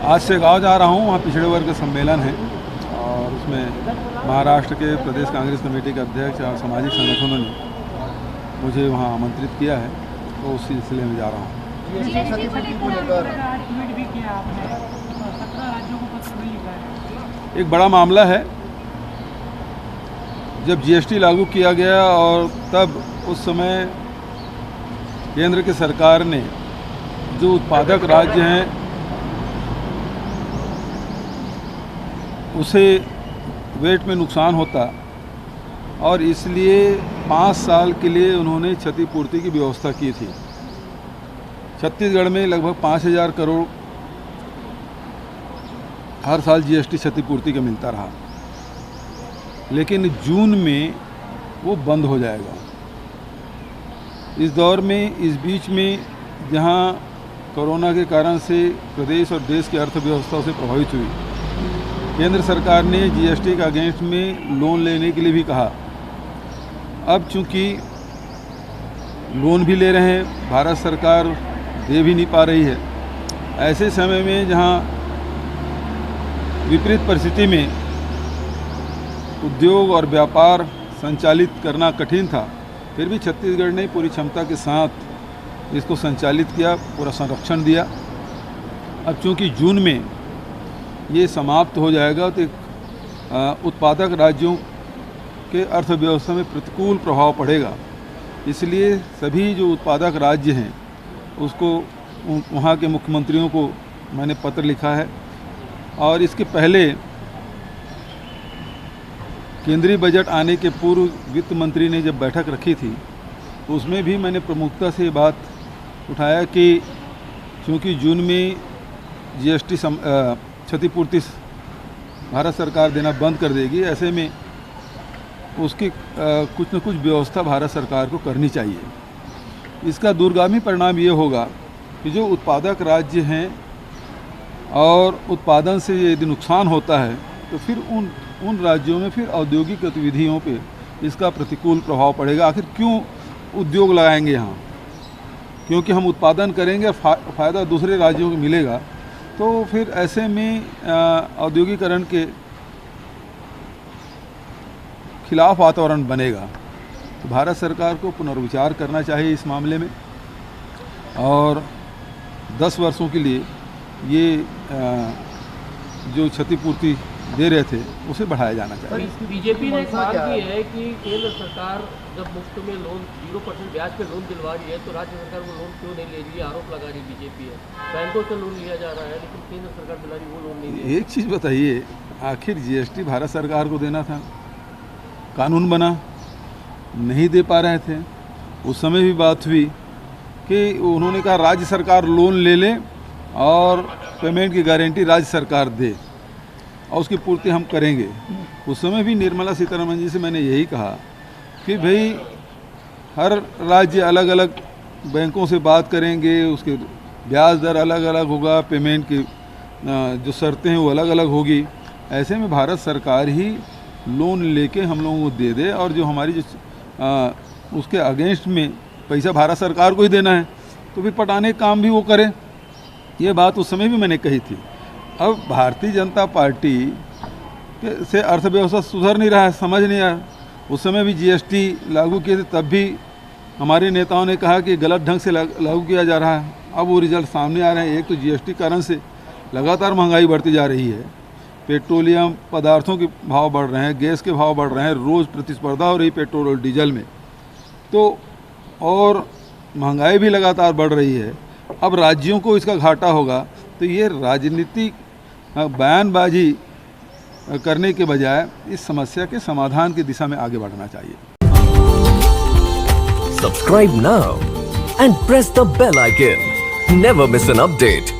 आज से गाँव जा रहा हूँ, वहाँ पिछड़े वर्ग सम्मेलन है और उसमें महाराष्ट्र के प्रदेश कांग्रेस कमेटी के अध्यक्ष और सामाजिक संगठनों ने मुझे वहाँ आमंत्रित किया है, तो उस सिलसिले में जा रहा हूँ। एक बड़ा मामला है। जब जीएसटी लागू किया गया और तब उस समय केंद्र की सरकार ने जो उत्पादक राज्य हैं उसे वेट में नुकसान होता और इसलिए 5 साल के लिए उन्होंने क्षतिपूर्ति की व्यवस्था की थी। छत्तीसगढ़ में लगभग 5,000 करोड़ हर साल जीएसटी क्षतिपूर्ति का मिलता रहा, लेकिन जून में वो बंद हो जाएगा। इस दौर में, इस बीच में जहां कोरोना के कारण से प्रदेश और देश की अर्थव्यवस्था से प्रभावित हुई, केंद्र सरकार ने जीएसटी के अगेंस्ट में लोन लेने के लिए भी कहा। अब चूंकि लोन भी ले रहे हैं, भारत सरकार दे भी नहीं पा रही है, ऐसे समय में जहां विपरीत परिस्थिति में उद्योग और व्यापार संचालित करना कठिन था, फिर भी छत्तीसगढ़ ने पूरी क्षमता के साथ इसको संचालित किया, पूरा संरक्षण दिया। अब चूंकि जून में ये समाप्त हो जाएगा तो उत्पादक राज्यों के अर्थव्यवस्था में प्रतिकूल प्रभाव पड़ेगा। इसलिए सभी जो उत्पादक राज्य हैं उसको वहाँ के मुख्यमंत्रियों को मैंने पत्र लिखा है और इसके पहले केंद्रीय बजट आने के पूर्व वित्त मंत्री ने जब बैठक रखी थी तो उसमें भी मैंने प्रमुखता से बात उठाया कि क्योंकि जून में जीएसटी क्षतिपूर्ति भारत सरकार देना बंद कर देगी, ऐसे में उसकी कुछ न कुछ व्यवस्था भारत सरकार को करनी चाहिए। इसका दूरगामी परिणाम ये होगा कि जो उत्पादक राज्य हैं और उत्पादन से यदि नुकसान होता है तो फिर उन राज्यों में फिर औद्योगिक गतिविधियों पे इसका प्रतिकूल प्रभाव पड़ेगा। आखिर क्यों उद्योग लगाएंगे यहाँ? क्योंकि हम उत्पादन करेंगे और फ़ायदा दूसरे राज्यों को मिलेगा, तो फिर ऐसे में औद्योगिकरण के खिलाफ वातावरण बनेगा। तो भारत सरकार को पुनर्विचार करना चाहिए इस मामले में और 10 वर्षों के लिए ये जो क्षतिपूर्ति दे रहे थे उसे बढ़ाया जाना चाहिए। बीजेपी ने सवाल की है कि केंद्र सरकार जब मुफ्त में लोन 0% ब्याज पे लोन दिलवा रही है तो राज्य सरकार वो लोन क्यों नहीं ले रही है? आरोप लगा रही बीजेपी है। बैंकों से लोन लिया जा रहा है लेकिन केंद्र सरकार दिला रही वो लोन नहीं ले। एक चीज़ बताइए, आखिर जीएसटी भारत सरकार को देना था, कानून बना, नहीं दे पा रहे थे। उस समय भी बात हुई कि उन्होंने कहा राज्य सरकार लोन ले ले और पेमेंट की गारंटी राज्य सरकार दे और उसकी पूर्ति हम करेंगे। उस समय भी निर्मला सीतारमण जी से मैंने यही कहा कि भाई हर राज्य अलग अलग बैंकों से बात करेंगे, उसके ब्याज दर अलग अलग होगा, पेमेंट की जो शर्तें हैं वो अलग अलग होगी। ऐसे में भारत सरकार ही लोन लेके हम लोगों को दे दे और जो हमारी जो उसके अगेंस्ट में पैसा भारत सरकार को ही देना है तो फिर पटाने का काम भी वो करे। ये बात उस समय भी मैंने कही थी। अब भारतीय जनता पार्टी से अर्थव्यवस्था सुधर नहीं रहा है, समझ नहीं आया। उस समय भी जीएसटी लागू किए थे, तब भी हमारे नेताओं ने कहा कि गलत ढंग से लागू किया जा रहा है। अब वो रिजल्ट सामने आ रहे हैं। एक तो जीएसटी कारण से लगातार महंगाई बढ़ती जा रही है, पेट्रोलियम पदार्थों के भाव बढ़ रहे हैं, गैस के भाव बढ़ रहे हैं, रोज़ प्रतिस्पर्धा हो रही पेट्रोल और डीजल में, तो और महंगाई भी लगातार बढ़ रही है। अब राज्यों को इसका घाटा होगा, तो ये राजनीतिक बयानबाजी करने के बजाय इस समस्या के समाधान की दिशा में आगे बढ़ना चाहिए। Subscribe now and press the bell icon. Never miss an update.